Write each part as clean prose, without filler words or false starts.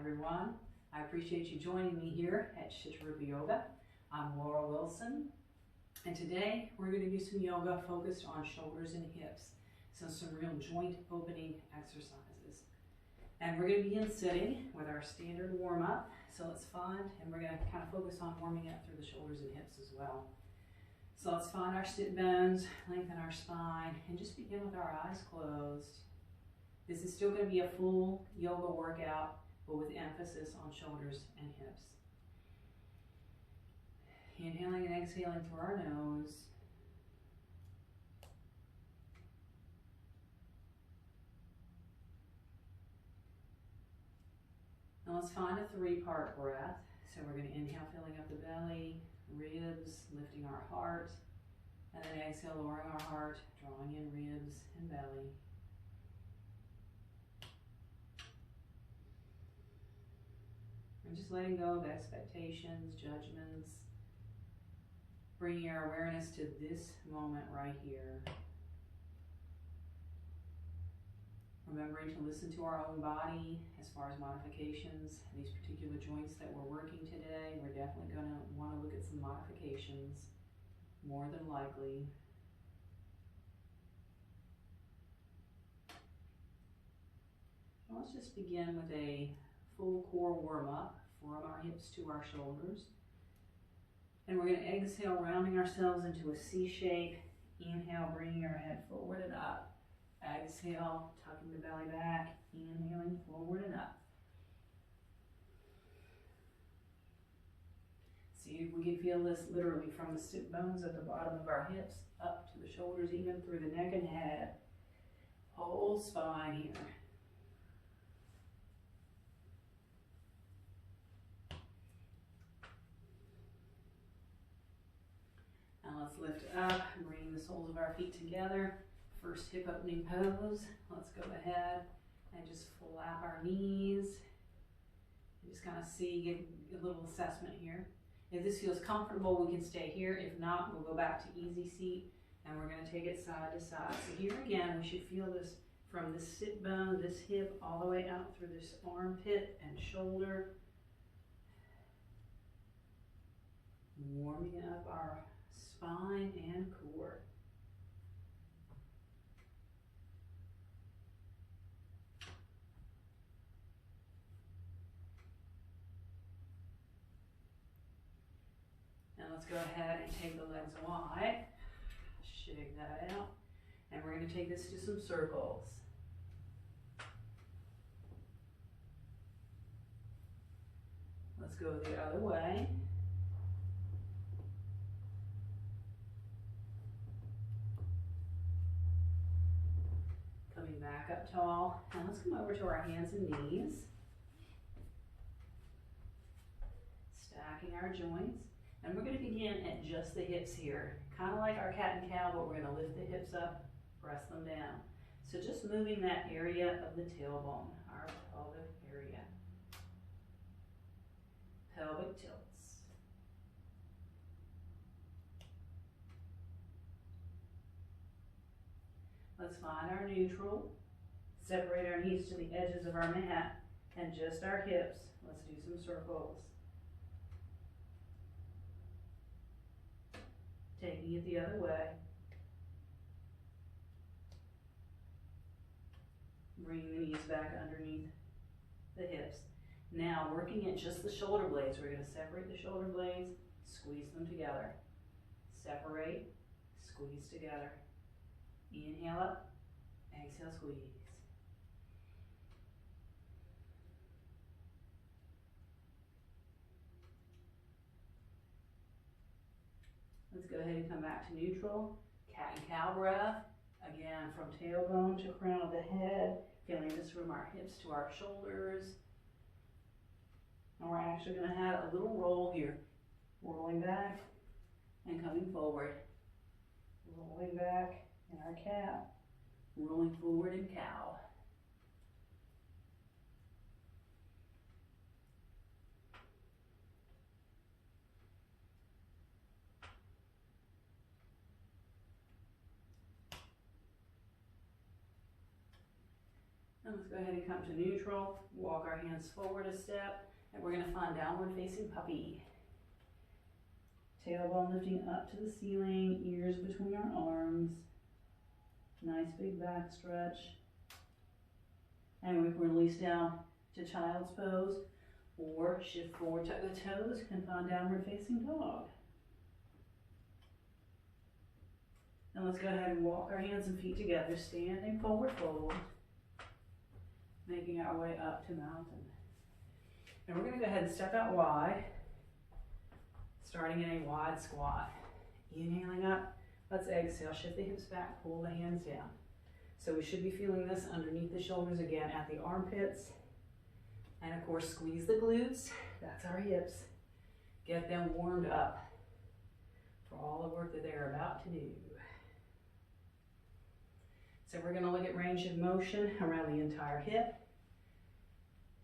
everyone. I appreciate you joining me here at Chittarupa Yoga. I'm Laura Wilson, and today we're going to do some yoga focused on shoulders and hips, so some real joint opening exercises. And we're going to begin sitting with our standard warm-up, so let's find, and we're going to kind of focus on warming up through the shoulders and hips as well. So let's find our sit bones, lengthen our spine, and just begin with our eyes closed. This is still going to be a full yoga workout, but with emphasis on shoulders and hips. Inhaling and exhaling through our nose. Now let's find a three-part breath. So we're going to inhale, filling up the belly, ribs, lifting our heart, and then exhale, lowering our heart, drawing in ribs and belly. And just letting go of expectations, judgments, bringing our awareness to this moment right here. Remembering to listen to our own body as far as modifications. These particular joints that we're working today, we're definitely going to want to look at some modifications, more than likely. Now let's just begin with a full core warm-up from our hips to our shoulders. And we're going to exhale, rounding ourselves into a C shape. Inhale, bringing our head forward and up. Exhale, tucking the belly back, inhaling forward and up. See if we can feel this literally from the sit bones at the bottom of our hips up to the shoulders, even through the neck and head. Whole spine here. Now let's lift up, bringing the soles of our feet together. First hip opening pose. Let's go ahead and just flap our knees. And just kind of get a little assessment here. If this feels comfortable, we can stay here. If not, we'll go back to easy seat and we're going to take it side to side. So here again, we should feel this from this sit bone, this hip, all the way out through this armpit and shoulder. Warming up our spine and core. Now let's go ahead and take the legs wide, shake that out, and we're going to take this to some circles. Let's go the other way. Coming back up tall, and let's come over to our hands and knees. Stacking our joints. And we're going to begin at just the hips here. Kind of like our cat and cow, but we're going to lift the hips up, press them down. So just moving that area of the tailbone, our pelvic area. Pelvic tilts. Let's find our neutral. Separate our knees to the edges of our mat and just our hips. Let's do some circles. Taking it the other way. Bringing the knees back underneath the hips. Now working at just the shoulder blades. We're going to separate the shoulder blades, squeeze them together. Separate, squeeze together. Inhale up, exhale, squeeze. Let's go ahead and come back to neutral. Cat and cow breath. Again, from tailbone to crown of the head. Feeling this from our hips to our shoulders. And we're actually going to have a little roll here. Rolling back and coming forward. Rolling back in our cat. Rolling forward in cow. And let's go ahead and come to neutral. Walk our hands forward a step, and we're going to find downward facing puppy. Tailbone lifting up to the ceiling, ears between our arms. Nice big back stretch. And we can release down to child's pose, or shift forward, tuck the toes, and find downward facing dog. And let's go ahead and walk our hands and feet together, standing forward fold, making our way up to mountain. And we're going to go ahead and step out wide, starting in a wide squat. Inhaling up, let's exhale, shift the hips back, pull the hands down. So we should be feeling this underneath the shoulders again at the armpits. And of course, squeeze the glutes, that's our hips. Get them warmed up for all the work that they're about to do. So we're going to look at range of motion around the entire hip.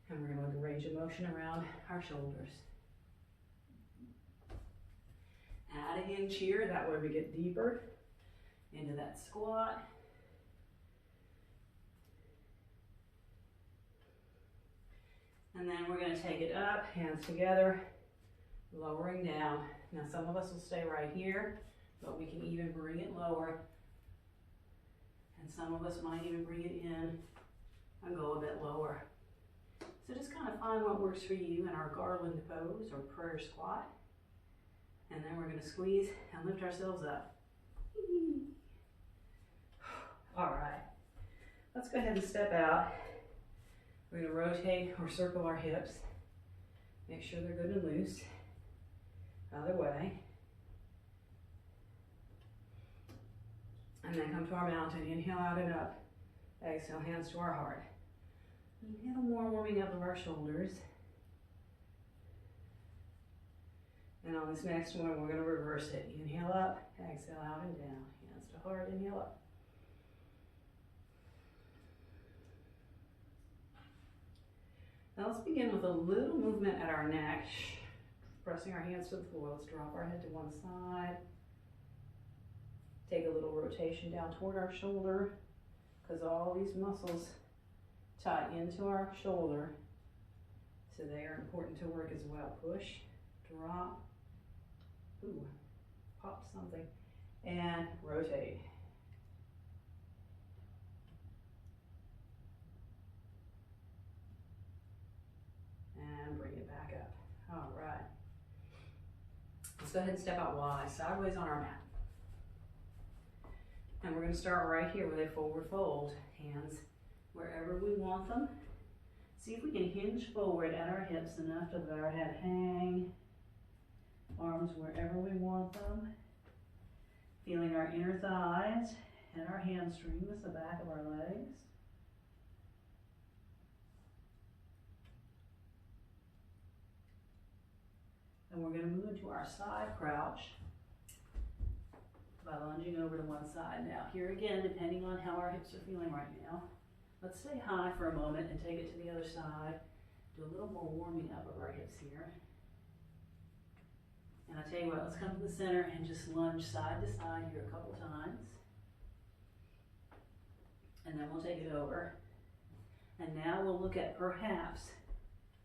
And we're going to look at range of motion around our shoulders. Add a hinge here, that way we get deeper into that squat. And then we're going to take it up, hands together, lowering down. Now some of us will stay right here, but we can even bring it lower. And some of us might even bring it in and go a bit lower. So just kind of find what works for you in our garland pose or prayer squat. And then we're going to squeeze and lift ourselves up. All right, let's go ahead and step out. We're going to rotate or circle our hips. Make sure they're good and loose. Other way. And then come to our mountain. Inhale out and up. Exhale, hands to our heart. A little more warming up of our shoulders. And on this next one, we're going to reverse it. Inhale up, exhale out and down. Hands to heart, inhale up. Now let's begin with a little movement at our neck. Pressing our hands to the floor. Let's drop our head to one side. Take a little rotation down toward our shoulder, because all these muscles tie into our shoulder, so they are important to work as well. Push, drop, ooh, pop something, and rotate. And bring it back up. All right. Let's go ahead and step out wide, sideways on our mat. And we're going to start right here with a forward fold. Hands wherever we want them. See if we can hinge forward at our hips enough to let our head hang. Arms wherever we want them. Feeling our inner thighs and our hamstrings, the back of our legs. And we're going to move into our side crouch by lunging over to one side. Now here again, depending on how our hips are feeling right now, let's stay high for a moment and take it to the other side. Do a little more warming up of our hips here. And I tell you what, let's come to the center and just lunge side to side here a couple times. And then we'll take it over. And now we'll look at perhaps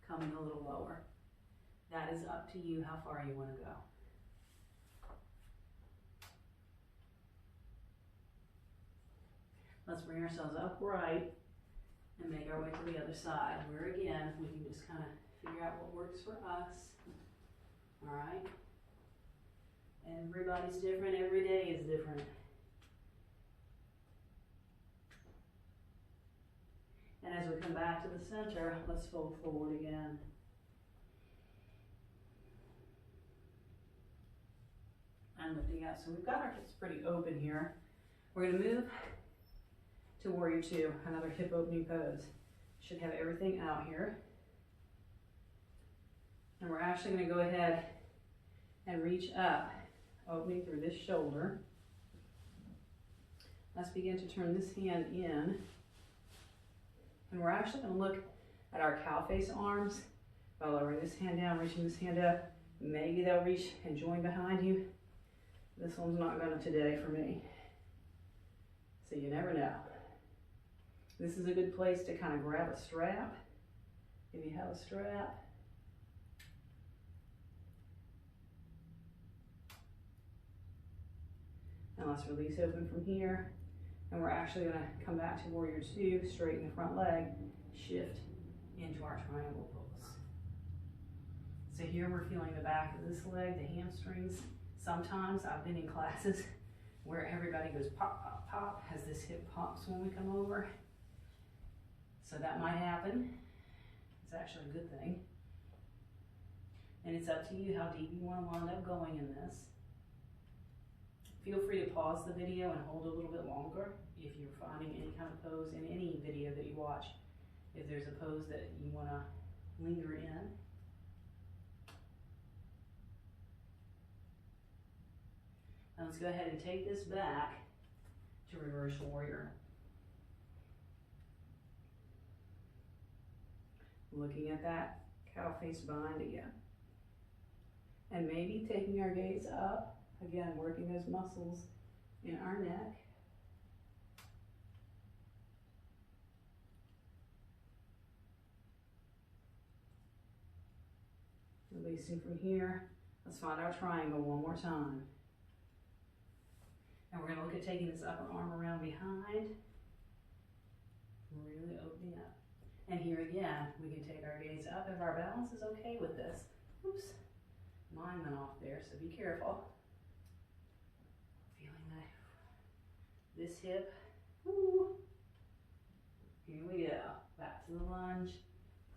coming a little lower. That is up to you how far you want to go. Let's bring ourselves upright and make our way to the other side, where again, we can just kind of figure out what works for us. All right? Everybody's different, every day is different. And as we come back to the center, let's fold forward again. And lifting up. So we've got our hips pretty open here. We're going to move to Warrior Two, another hip opening pose. Should have everything out here. And we're actually going to go ahead and reach up, opening through this shoulder. Let's begin to turn this hand in. And we're actually going to look at our cow face arms by lowering this hand down, reaching this hand up. Maybe they'll reach and join behind you. This one's not going to today for me. So you never know. This is a good place to kind of grab a strap, if you have a strap. And let's release open from here. And we're actually going to come back to warrior two, straighten the front leg, shift into our triangle pose. So here we're feeling the back of this leg, the hamstrings. Sometimes I've been in classes where everybody goes pop, pop, pop, as this hip pops when we come over. So that might happen. It's actually a good thing. And it's up to you how deep you want to wind up going in this. Feel free to pause the video and hold a little bit longer if you're finding any kind of pose in any video that you watch. If there's a pose that you want to linger in. Now let's go ahead and take this back to reverse warrior. Looking at that cow face bind again. And maybe taking our gaze up, again, working those muscles in our neck. Releasing from here. Let's find our triangle one more time. And we're going to look at taking this upper arm around behind. Really opening up. And here again, we can take our gaze up if our balance is okay with this. Oops, mine went off there, so be careful. Feeling that, this hip. Woo. Here we go, back to the lunge.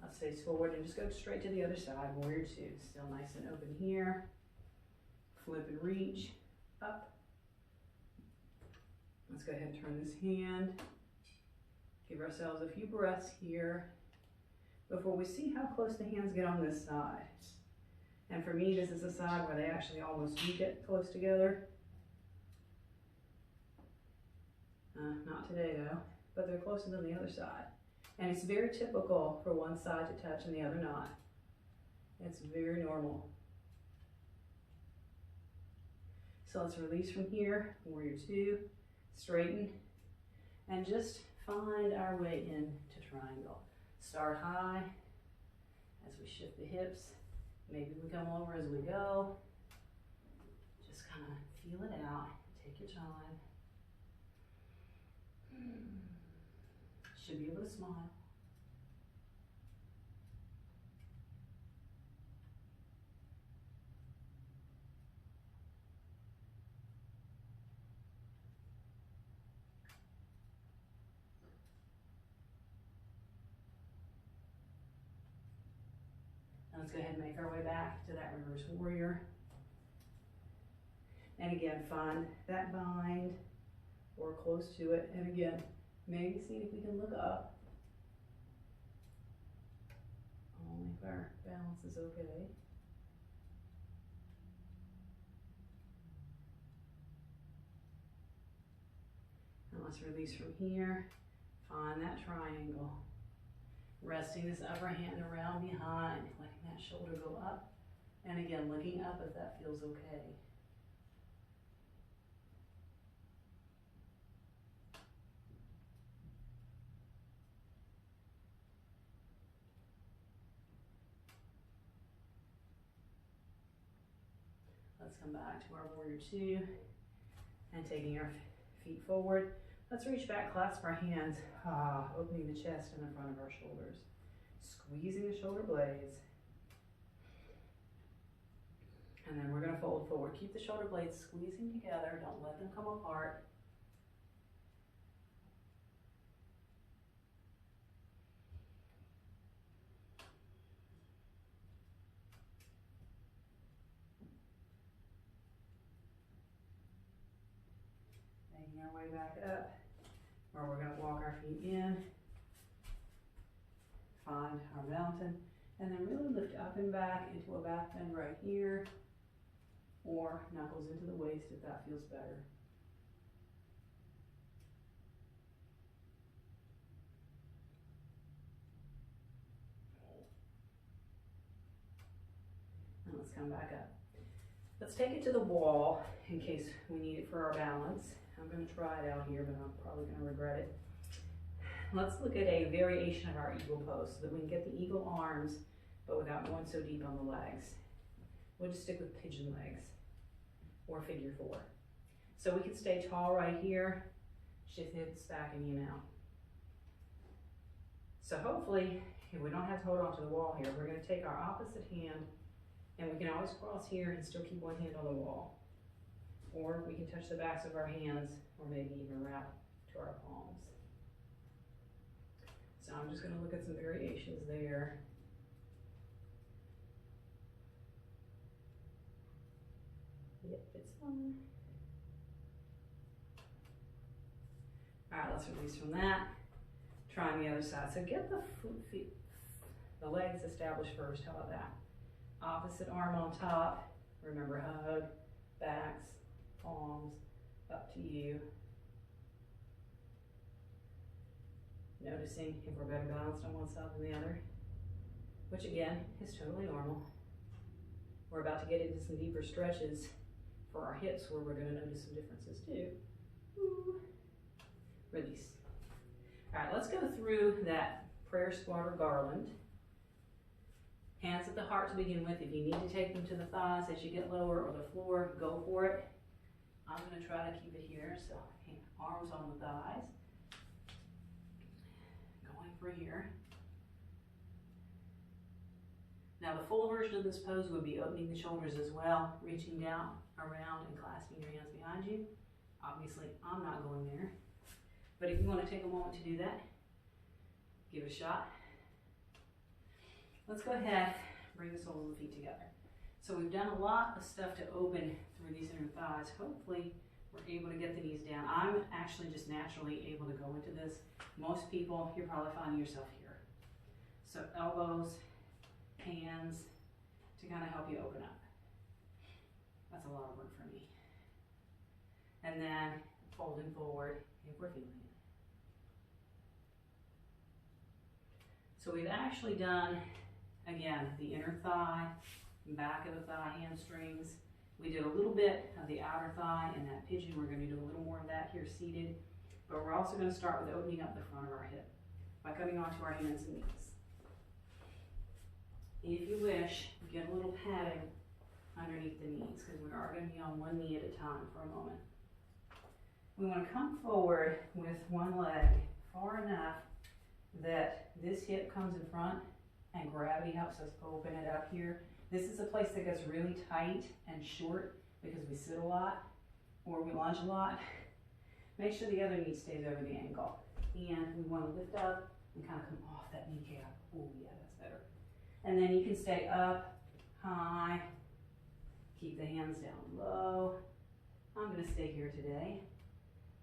Let's face forward and just go straight to the other side, warrior two. Still nice and open here. Flip and reach, up. Let's go ahead and turn this hand. Give ourselves a few breaths here before we see how close the hands get on this side. And for me, this is a side where they actually almost do get close together. Not today though, but they're closer than the other side. And it's very typical for one side to touch and the other not. It's very normal. So let's release from here, warrior two, straighten, and just find our way into triangle. Start high as we shift the hips. Maybe we come over as we go. Just kind of feel it out. Take your time. Should be able to smile. Let's go ahead and make our way back to that reverse warrior. And again, find that bind or close to it. And again, maybe see if we can look up. Only if our balance is okay. And let's release from here. Find that triangle. Resting this upper hand around behind, letting that shoulder go up. And again, looking up if that feels okay. Let's come back to our warrior two and taking our feet forward. Let's reach back, clasp our hands, opening the chest in the front of our shoulders. Squeezing the shoulder blades. And then we're going to fold forward. Keep the shoulder blades squeezing together. Don't let them come apart. Making our way back up, where we're going to walk our feet in, find our mountain, and then really lift up and back into a back bend right here, or knuckles into the waist if that feels better. And let's come back up. Let's take it to the wall in case we need it for our balance. I'm going to try it out here, but I'm probably going to regret it. let's look at a variation of our eagle pose so that we can get the eagle arms, but without going so deep on the legs. We'll just stick with pigeon legs or figure four. So we can stay tall right here, shift the hips back and in out. So hopefully, if we don't have to hold on to the wall here, we're going to take our opposite hand, and we can always cross here and still keep one hand on the wall. Or we can touch the backs of our hands, or maybe even wrap to our palms. So I'm just going to look at some variations there. Yep, it's fun. All right, let's release from that. Trying the other side. So get the legs established first. How about that? Opposite arm on top. Remember, hug, backs, palms, up to you. Noticing if we're better balanced on one side than the other, which again is totally normal. We're about to get into some deeper stretches for our hips where we're going to notice some differences too. Ooh. Release. All right, let's go through that prayer squat or garland. Hands at the heart to begin with. If you need to take them to the thighs as you get lower or the floor, go for it. I'm going to try to keep it here. So arms on the thighs. Going for here. Now the full version of this pose would be opening the shoulders as well, reaching down, around, and clasping your hands behind you. Obviously, I'm not going there. But if you want to take a moment to do that, give it a shot. Let's go ahead, bring the soles of the feet together. So we've done a lot of stuff to open through these inner thighs. Hopefully, we're able to get the knees down. I'm actually just naturally able to go into this. Most people, you're probably finding yourself here. So elbows, hands, to kind of help you open up. That's a lot of work for me. And then folding forward if we're feeling it. So we've actually done, again, the inner thigh, back of the thigh, hamstrings. We did a little bit of the outer thigh and that pigeon. We're going to do a little more of that here seated. But we're also going to start with opening up the front of our hip by coming onto our hands and knees. If you wish, get a little padding underneath the knees because we are going to be on one knee at a time for a moment. We want to come forward with one leg far enough that this hip comes in front and gravity helps us open it up here. This is a place that gets really tight and short because we sit a lot or we lunge a lot. Make sure the other knee stays over the ankle. And we want to lift up and kind of come off that kneecap. Oh yeah, that's better. And then you can stay up, high, keep the hands down low. I'm going to stay here today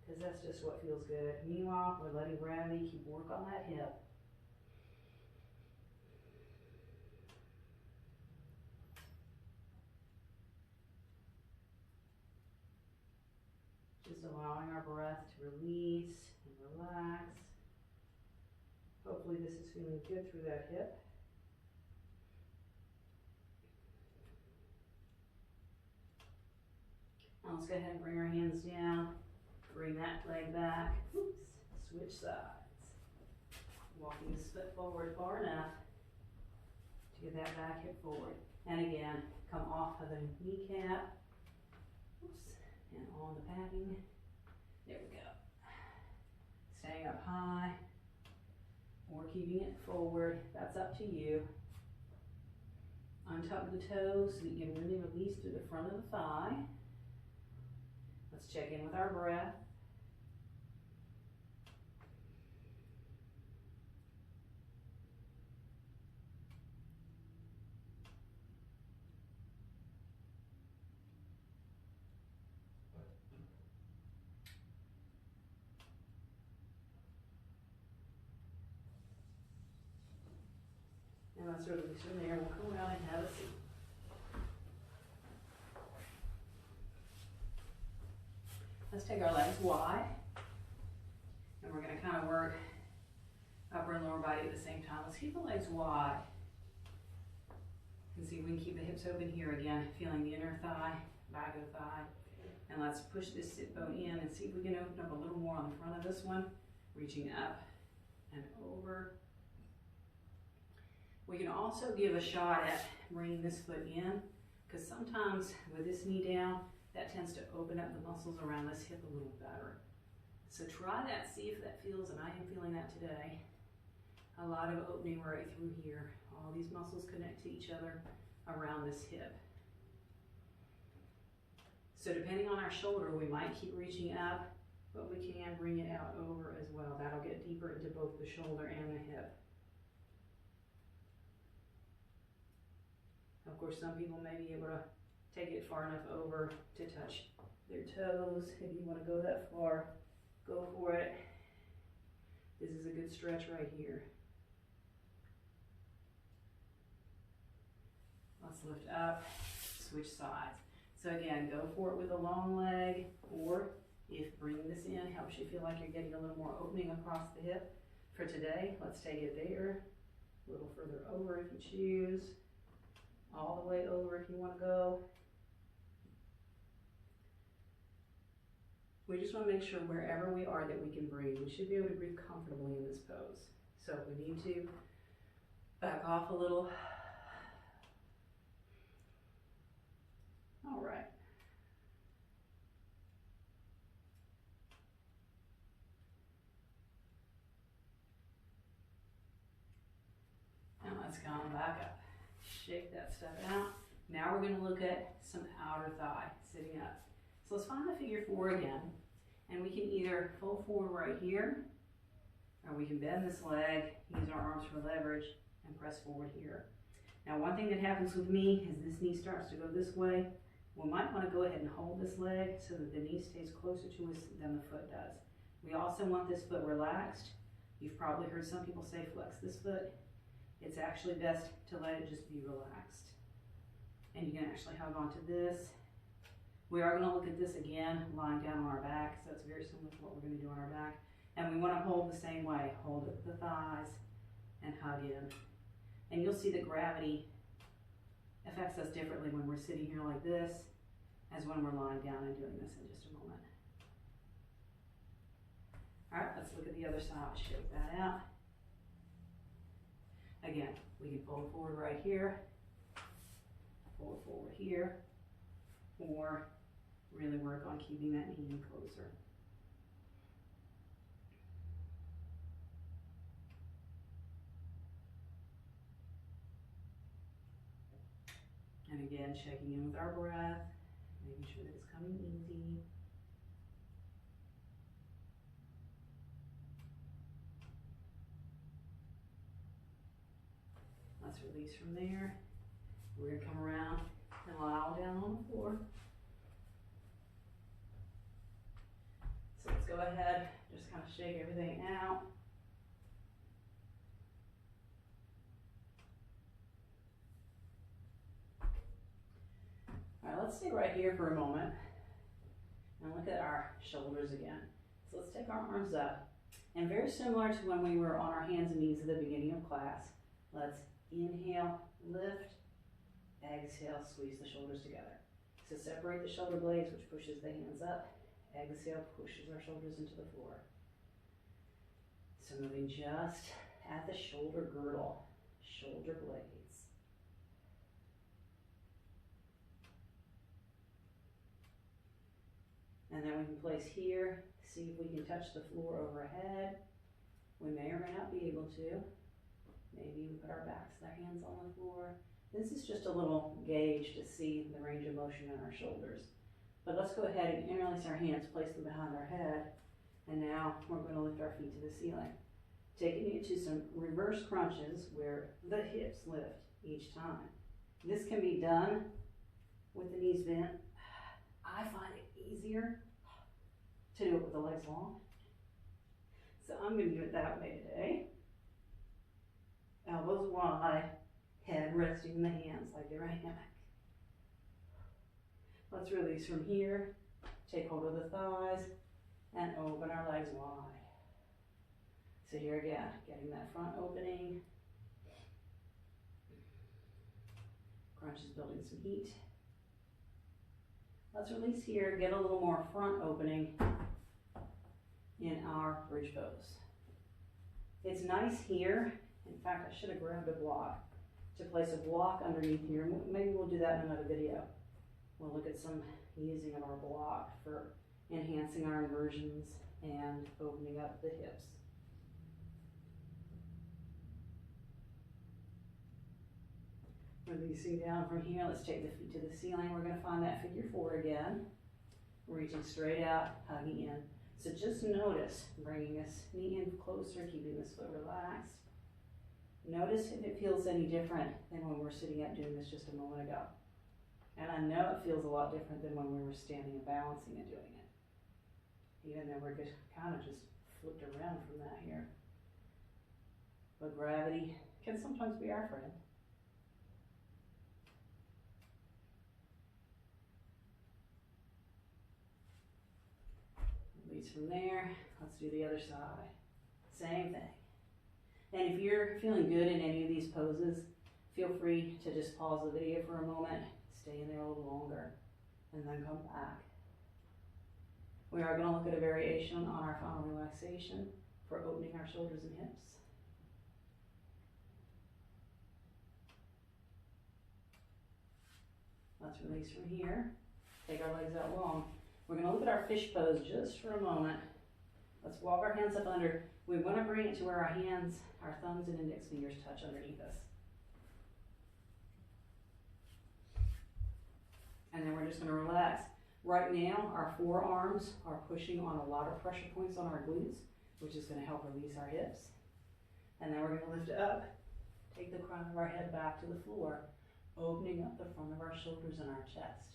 because that's just what feels good. Meanwhile, we're letting gravity keep work on that hip. Just allowing our breath to release and relax. Hopefully this is feeling good through that hip. Now let's go ahead and bring our hands down. Bring that leg back. Oops. Switch sides. Walking this foot forward far enough to get that back hip forward. And again, come off of the kneecap. Oops. And on the padding. There we go. Staying up high or keeping it forward. That's up to you. Untuck the toes so that you can really release through the front of the thigh. Let's check in with our breath. And let's release from there. We'll come around and have a seat. Let's take our legs wide. And we're going to kind of work upper and lower body at the same time. Let's keep the legs wide. And see if we can keep the hips open here again, feeling the inner thigh, back of the thigh. And let's push this sit bone in and see if we can open up a little more on the front of this one, reaching up and over. We can also give a shot at bringing this foot in, because sometimes with this knee down, that tends to open up the muscles around this hip a little better. So try that, see if that feels, and I am feeling that today. A lot of opening right through here. All these muscles connect to each other around this hip. So depending on our shoulder, we might keep reaching up, but we can bring it out over as well. That'll get deeper into both the shoulder and the hip. Of course, some people may be able to take it far enough over to touch their toes. If you want to go that far, go for it. This is a good stretch right here. Let's lift up, switch sides. So again, go for it with a long leg, or if bringing this in helps you feel like you're getting a little more opening across the hip. For today, let's take it there, a little further over if you choose, all the way over if you want to go. We just want to make sure wherever we are that we can breathe. We should be able to breathe comfortably in this pose. So if we need to, back off a little. All right. Now let's come back up. Shake that stuff out. Now we're going to look at some outer thigh, sitting up. So let's find the figure 4 again. And we can either fold forward right here, or we can bend this leg, use our arms for leverage, and press forward here. Now one thing that happens with me is this knee starts to go this way. We might want to go ahead and hold this leg so that the knee stays closer to us than the foot does. We also want this foot relaxed. You've probably heard some people say flex this foot. It's actually best to let it just be relaxed. And you can actually hug onto this. We are going to look at this again, lying down on our back, so it's very similar to what we're going to do on our back. And we want to hold the same way. Hold it with the thighs and hug in. And you'll see that gravity affects us differently when we're sitting here like this as when we're lying down and doing this in just a moment. All right, let's look at the other side. Shake that out. Again, we can fold forward right here, fold forward here, or really work on keeping that knee in closer. And again, checking in with our breath, making sure that it's coming easy. Let's release from there. We're going to come around and lie down on the floor. So let's go ahead, just kind of shake everything out. All right, let's stay right here for a moment and look at our shoulders again. So let's take our arms up. And very similar to when we were on our hands and knees at the beginning of class, let's inhale, lift, exhale, squeeze the shoulders together. So separate the shoulder blades, which pushes the hands up. Exhale, pushes our shoulders into the floor. So moving just at the shoulder girdle, shoulder blades. And then we can place here, see if we can touch the floor overhead. We may or may not be able to. Maybe even put our backs, our hands on the floor. This is just a little gauge to see the range of motion in our shoulders. But let's go ahead and interlace our hands, place them behind our head, and now we're going to lift our feet to the ceiling. Taking it to some reverse crunches where the hips lift each time. This can be done with the knees bent. I find it easier to do it with the legs long. So I'm going to do it that way today. Elbows wide, head resting in the hands like you're a hammock. Let's release from here, take hold of the thighs, and open our legs wide. So here again, getting that front opening. Crunch is building some heat. Let's release here, get a little more front opening in our bridge pose. It's nice here. In fact, I should have grabbed a block to place a block underneath here. Maybe we'll do that in another video. We'll look at some using of our block for enhancing our inversions and opening up the hips. Releasing down from here, let's take the feet to the ceiling. We're going to find that figure 4 again. Reaching straight out, hugging in. So just notice, bringing this knee in closer, keeping this foot relaxed. Notice if it feels any different than when we were sitting up doing this just a moment ago. And I know it feels a lot different than when we were standing and balancing and doing it. Even though we're just kind of just flipped around from that here. But gravity can sometimes be our friend. Release from there. Let's do the other side. Same thing. And if you're feeling good in any of these poses, feel free to just pause the video for a moment, stay in there a little longer, and then come back. We are going to look at a variation on our final relaxation for opening our shoulders and hips. Let's release from here. Take our legs out long. We're going to look at our fish pose just for a moment. Let's walk our hands up under. We want to bring it to where our hands, our thumbs and index fingers touch underneath us. And then we're just going to relax. Right now, our forearms are pushing on a lot of pressure points on our glutes, which is going to help release our hips. And then we're going to lift it up. Take the crown of our head back to the floor, opening up the front of our shoulders and our chest.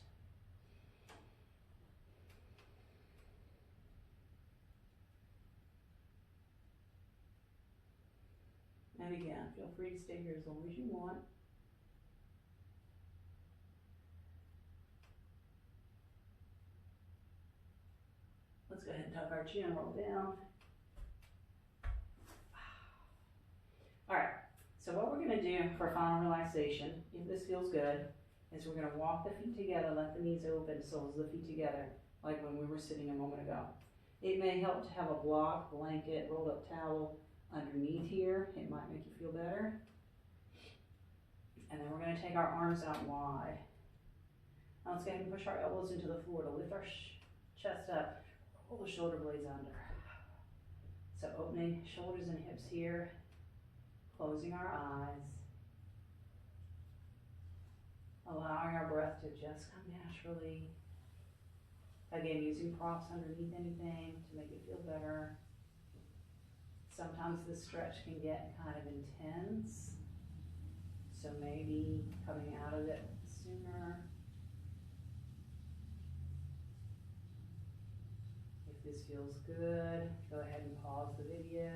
And again, feel free to stay here as long as you want. Let's go ahead and tuck our chin, roll down. All right, so what we're gonna do for final relaxation, if this feels good, is we're gonna walk the feet together, let the knees open, soles of the feet together, like when we were sitting a moment ago. It may help to have a block, blanket, rolled up towel underneath here. It might make you feel better. And then we're gonna take our arms out wide. Now let's go ahead and push our elbows into the floor to lift our chest up. Pull the shoulder blades under. So opening shoulders and hips here, closing our eyes, allowing our breath to just come naturally. Again, using props underneath anything to make it feel better. Sometimes the stretch can get kind of intense, so maybe coming out of it sooner. If this feels good, go ahead and pause the video.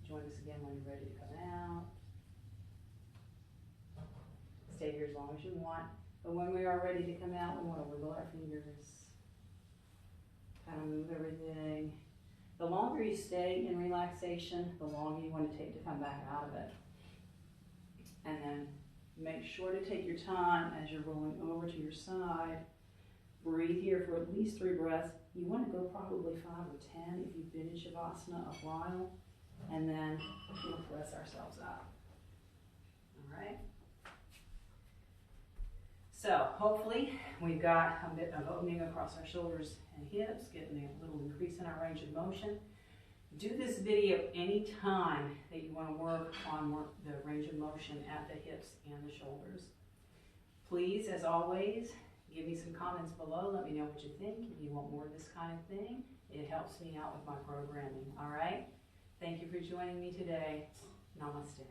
Join us again when you're ready to come out. Stay here as long as you want. But when we are ready to come out, we want to wiggle our fingers. Kind of move everything. The longer you stay in relaxation, the longer you want to take to come back out of it. And then make sure to take your time as you're rolling over to your side. Breathe here for at least 3 breaths. You want to go probably 5 or 10 if you've been in Shavasana a while. And then we'll press ourselves up. All right? So hopefully we've got a bit of opening across our shoulders and hips, getting a little increase in our range of motion. Do this video anytime that you want to work on the range of motion at the hips and the shoulders. Please, as always, give me some comments below. Let me know what you think. If you want more of this kind of thing, it helps me out with my programming. All right? Thank you for joining me today. Namaste.